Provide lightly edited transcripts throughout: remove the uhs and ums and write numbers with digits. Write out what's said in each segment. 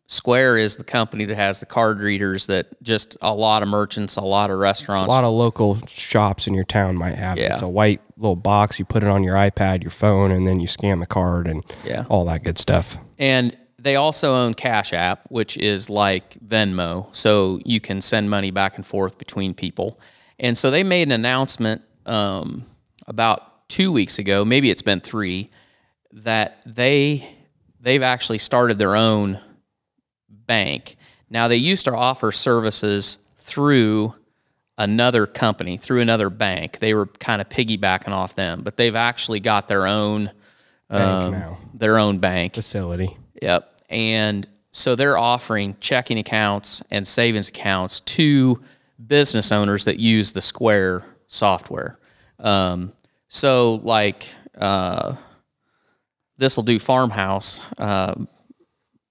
Square is the company that has the card readers that just a lot of merchants, a lot of restaurants. A lot of local shops in your town might have it. It's a white little box. You put it on your iPad, your phone, and then you scan the card and all that good stuff. And they also own Cash App, which is like Venmo. So you can send money back and forth between people. And so they made an announcement about 2 weeks ago, maybe it's been 3, that they've actually started their own bank. Now, they used to offer services through another company, through another bank. They were kind of piggybacking off them, but they've actually got their own bank now. Their own bank Facility. Yep. And so they're offering checking accounts and savings accounts to business owners that use the Square software. So like This Will Do Farmhouse,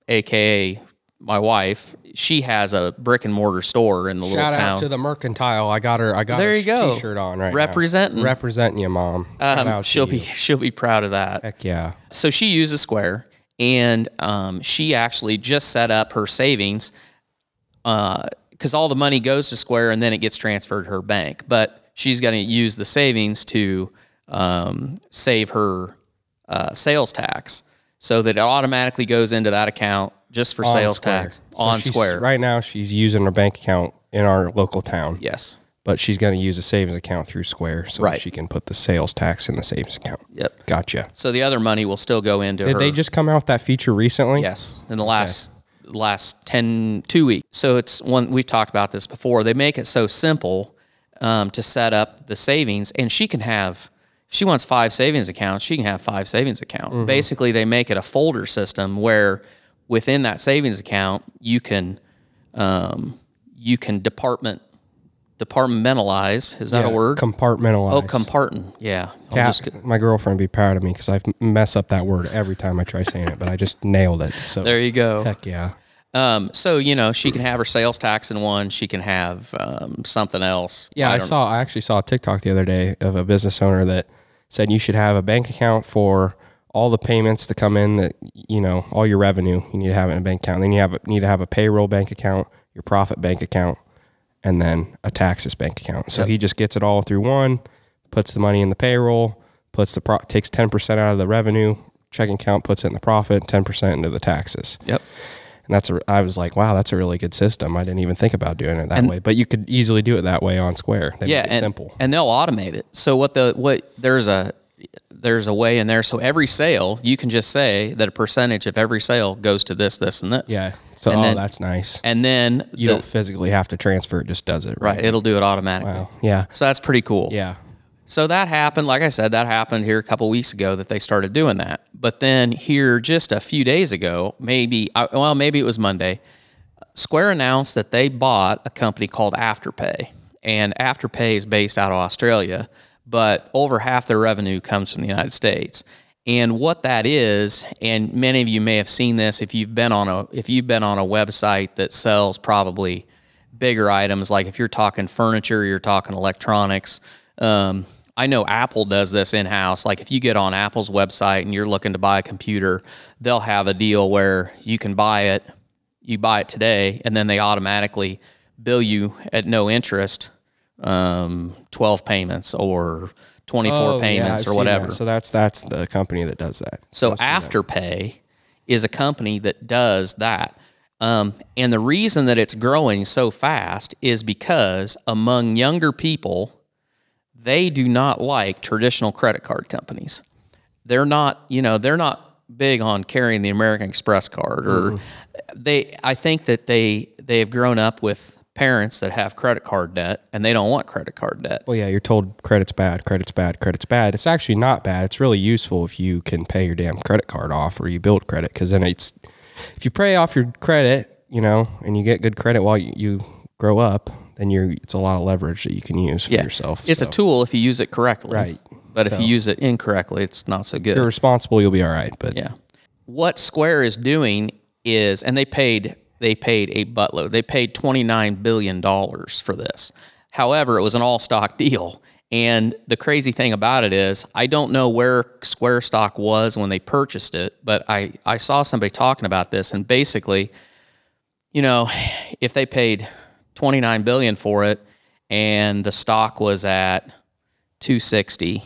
aka my wife, she has a brick and mortar store in the little town. Shout out to the Mercantile. I got her T-shirt on right now. Representing you, Mom. She'll be proud of that. Heck yeah. So she uses Square, and she actually just set up her savings because all the money goes to Square and then it gets transferred to her bank. But she's going to use the savings to save her sales tax, so that it automatically goes into that account just for sales tax on Square. Right now, she's using her bank account in our local town. Yes. But she's going to use a savings account through Square so she can put the sales tax in the savings account. Yep. Gotcha. So the other money will still go into her. Did they just come out with that feature recently? Yes. In the last 2 weeks. So it's one, we've talked about this before. They make it so simple to set up the savings, and she can have, if she wants 5 savings accounts, she can have 5 savings accounts. Mm-hmm. Basically, they make it a folder system where within that savings account, you can departmentalize. Is that a word? Compartmentalize. Oh, compartment. Yeah. My girlfriend would be proud of me because I mess up that word every time I try saying it, but I just nailed it. So there you go. Heck yeah. So, she can have her sales tax in one. She can have something else. Yeah, I actually saw a TikTok the other day of a business owner that said you should have a bank account for all the payments to come in, that all your revenue, you need to have it in a bank account. Then you need to have a payroll bank account, your profit bank account, and then a taxes bank account. So he just gets it all through one, puts the money in the payroll, takes 10% out of the revenue checking account, puts it in the profit, 10% into the taxes. Yep. And I was like, wow, that's a really good system. I didn't even think about doing it that way, but you could easily do it that way on Square. They make it simple. And they'll automate it. So there's a way in there. So every sale, you can just say that a percentage of every sale goes to this, this, and this. Yeah. So that's nice. And then you don't physically have to transfer; it just does it. Right. It'll do it automatically. Wow. Yeah. So that's pretty cool. Yeah. So that happened. Like I said, that happened here a couple weeks ago that they started doing that. But then here, just a few days ago, maybe it was Monday, Square announced that they bought a company called Afterpay, and Afterpay is based out of Australia, but over half their revenue comes from the United States. And what that is, and many of you may have seen this if you've been on a website that sells probably bigger items, like if you're talking furniture, you're talking electronics. I know Apple does this in-house. Like if you get on Apple's website and you're looking to buy a computer, they'll have a deal where you can buy it today, and then they automatically bill you at no interest 12 payments or 24 payments or whatever. So that's the company that does that. So Afterpay is a company that does that. And the reason that it's growing so fast is because among younger people, they do not like traditional credit card companies. They're not big on carrying the American Express card, or I think that they've grown up with parents that have credit card debt, and they don't want credit card debt. Well, yeah, you're told credit's bad, credit's bad, credit's bad. It's actually not bad. It's really useful if you can pay your damn credit card off, or you build credit, because then if you pay off your credit, and you get good credit while you grow up, then it's a lot of leverage that you can use for yourself. It's a tool if you use it correctly. Right. But if you use it incorrectly, it's not so good. If you're responsible, you'll be all right. But yeah. What Square is doing is, and they paid a buttload. They paid $29 billion for this. However, it was an all-stock deal. And the crazy thing about it is, I don't know where Square stock was when they purchased it, but I saw somebody talking about this, and basically you know, if they paid $29 billion for it and the stock was at 260,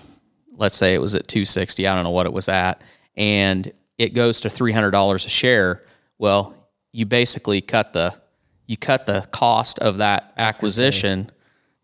let's say it was at 260, I don't know what it was at, and it goes to $300 a share, well, you basically cut the cost of that acquisition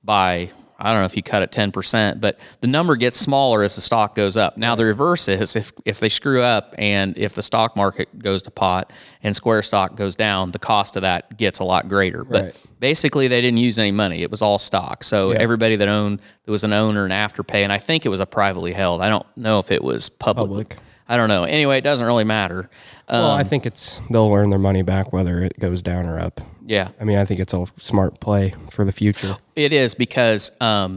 by, I don't know if you cut it 10%, but the number gets smaller as the stock goes up. Now, the reverse is if they screw up and if the stock market goes to pot and Square stock goes down, the cost of that gets a lot greater. But basically, they didn't use any money. It was all stock. So everybody that owned, there was an owner and afterpay, and I think it was a privately held. I don't know if it was public. I don't know. Anyway, it doesn't really matter. Well, I think they'll earn their money back whether it goes down or up. Yeah. I mean, I think it's a smart play for the future. It is, because that's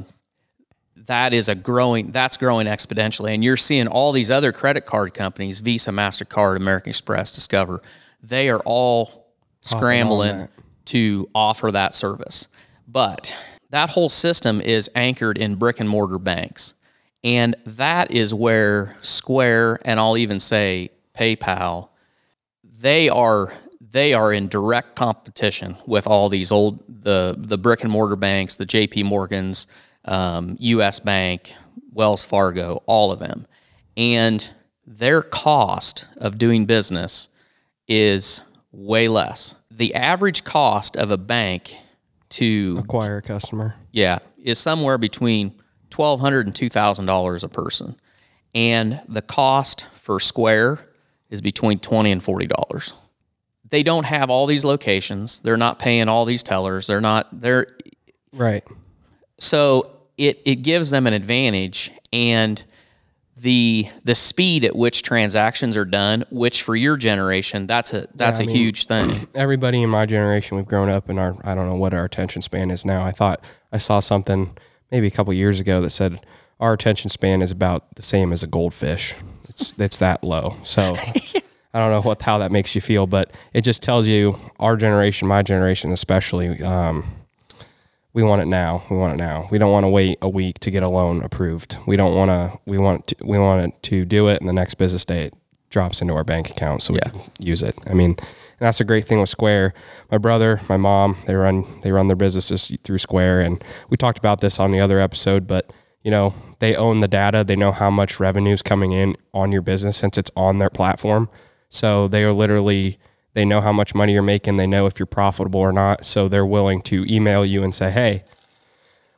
growing exponentially. And you're seeing all these other credit card companies, Visa, MasterCard, American Express, Discover, they are all scrambling to offer that service. But that whole system is anchored in brick and mortar banks. And that is where Square, and I'll even say PayPal, they are in direct competition with all these the brick and mortar banks, the JP Morgans, US Bank, Wells Fargo, all of them. And their cost of doing business is way less. The average cost of a bank to acquire a customer, is somewhere between $1,200 and $2,000 a person. And the cost for Square is between $20 and $40. They don't have all these locations. They're not paying all these tellers. Right. So it gives them an advantage, and the speed at which transactions are done, which for your generation, that's a huge thing. Everybody in my generation, we've grown up in I don't know what our attention span is now. I saw something maybe a couple years ago that said our attention span is about the same as a goldfish. It's that low. So I don't know how that makes you feel, but it just tells you our generation, my generation especially, we want it now. We want it now. We don't want to wait a week to get a loan approved. We want it to do it, and the next business day it drops into our bank account so we can use it. I mean, and that's a great thing with Square. My brother, my mom, they run their businesses through Square, and we talked about this on the other episode, but you know, they own the data. They know how much revenue is coming in on your business since it's on their platform. So they know how much money you're making. They know if you're profitable or not. So they're willing to email you and say, hey,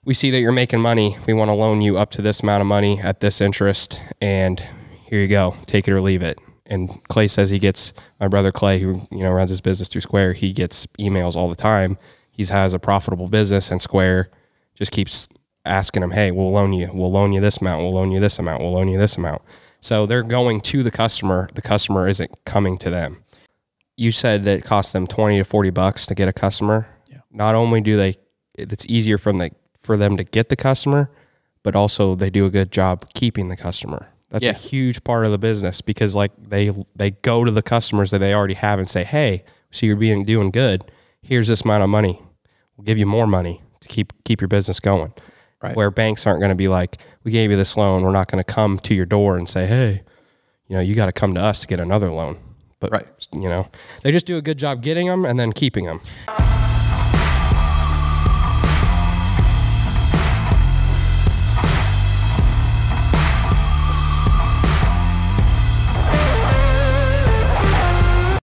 we see that you're making money. We want to loan you up to this amount of money at this interest, and here you go. Take it or leave it. And Clay says my brother Clay, who runs his business through Square, he gets emails all the time. He has a profitable business, and Square just keeps asking him, hey, we'll loan you this amount, we'll loan you this amount, we'll loan you this amount. So they're going to the customer. The customer isn't coming to them. You said that it costs them $20 to $40 to get a customer. Yeah. Not only it's easier for them to get the customer, but also they do a good job keeping the customer. That's a huge part of the business, because like they go to the customers that they already have and say, hey, so you're doing good. Here's this amount of money. We'll give you more money to keep your business going. Right. Where banks aren't going to be like, we gave you this loan. We're not going to come to your door and say, hey, you got to come to us to get another loan. But, they just do a good job getting them and then keeping them.